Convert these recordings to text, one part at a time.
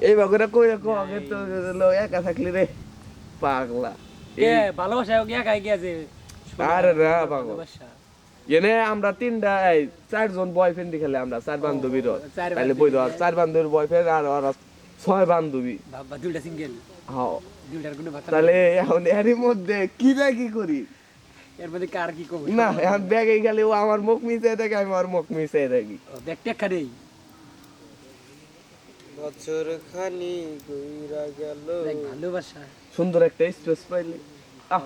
এই বাগরা কই রাখো আগে তো একা থাকলি রে পাগলা কে ভালোবাসা একাই গেছে আরে না পাগল এনে আমরা তিনটা চারজন বয়ফ্রেন্ড খেলে আমরা চার বান্ধবীর তাহলে বই দাও চার বান্ধবীর বয়ফ্রেন্ড আর ওরা ছয় বান্ধবী বাবা দুইটা সিঙ্গেল হ্যাঁ দুইটার কোনো কথা তাহলে এখন এরই মধ্যে কি না কি করি এর মধ্যে কার কি কব না এখন ব্যাগে গেলে ও আমার মুখ মিশে থাকে আমি আর মুখ মিশে থাকি দেখতে খানেই বছর খানি কইরা গেল ভালোবাসা সুন্দর একটা স্পেস পাইলে আহ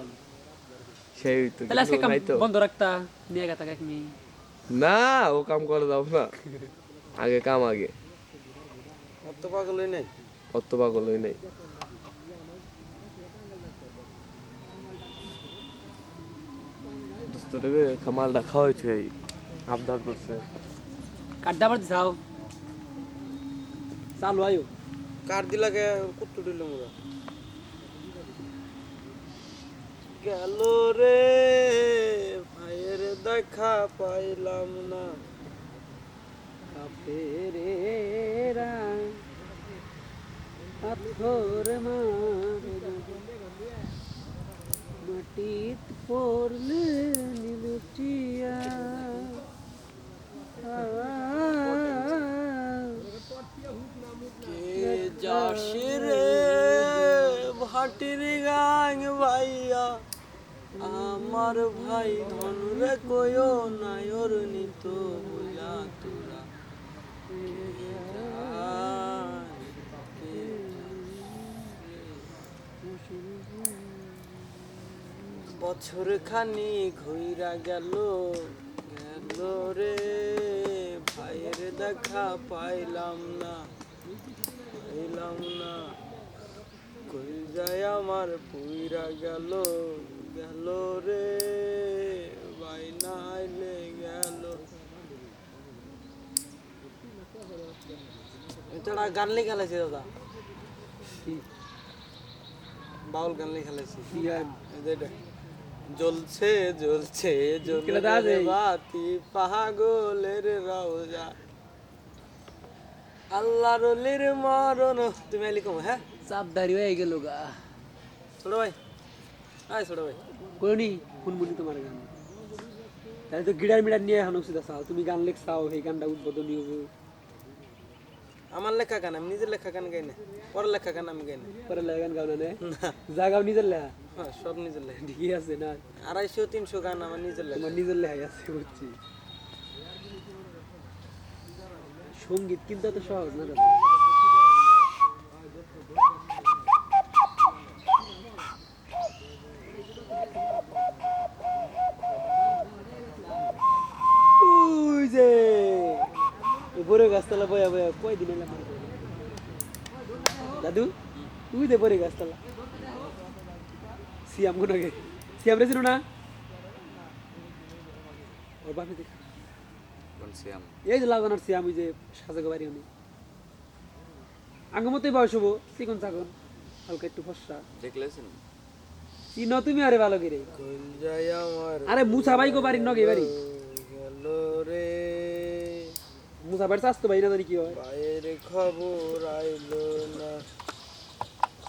সেই তো তাহলে আজকে কাম নাই তো বন্ধ রাখতা নিয়ে গেতা কাক নি না ও কাম করে দাও না আগে কাম আগে অত পাগলই নাই অত পাগল হই নাই দোস্তরে খামালটা খাওয়াইছে আবদার করছে কাটদা পারতি যাও চালু আয়ো কার দিলাকে কুত্তু দিল মোরা গেল রে ভাইয়ের দেখা পাইলাম না কাফেরেরা পাথর মাটিত পড়লে নিলুটিয়া কে যাসি রে ভাটির গাং ভাইয়া আমার ভাই ধনুরে কয়ো নায়র নিত বইলা তোরা বছর খানি ঘুইরা গেল গেল রে ভাইয়ের দেখা পাইলাম না কই যায় আমার পুইরা গেল গেল রে ভাই নাইলে গেল এটা গান লিখে খেলেছি দাদা বাউল গান লিখে খেলেছি জ্বলছে জ্বলছে জ্বলছে বাতি পাগলের রওজা আল্লাহর ওলির মরণ তুমি লিখো হ্যাঁ চাপদারি হয়ে গেল গা ছোট ভাই ছোট ভাই কোনি ফুনমুনি তোমার গান তাহলে তো গিটার মিটার নিয়ে এখন উচিত চাও তুমি গান লেখছাও সেই গানটা উদ্বোধনী হবে আমার লেখা গান আমি নিজের লেখা গান গাই না পরের লেখা গান আমি গাই না পরে লেখা গান গাও না যা গাও নিজের লেখা হ্যাঁ সব নিজের লেখা ঠিকই আছে না 250-300 গান আমার নিজের লেখা তোমার নিজের লেখাই আছে বুঝছি সঙ্গীত কিন্তু এত সহজ না দাদা ওই যে বড় গাছতলা বয়া বয়া কয়দিন এলাম দাদু তুই দে বড় গাছতলা সিয়াম গুলো গে সিয়াম রে চিনো না ওর বাপে দেখ কোন সিয়াম এই যে লাগানোর সিয়াম ওই যে সাজাগো বাড়ি উনি আঙ্গ মতোই বয়স হবো চিকন চাকন হালকা একটু ফসা দেখলেছেন চিনো তুমি আরে ভালো করে কই যায় আমার আরে মুসা ভাই গো বাড়ির নগে বাড়ি গেল রে মুসা ভাই স্বাস্থ্য ভাই না জানি কি হয় বাইরে খবর আইলো না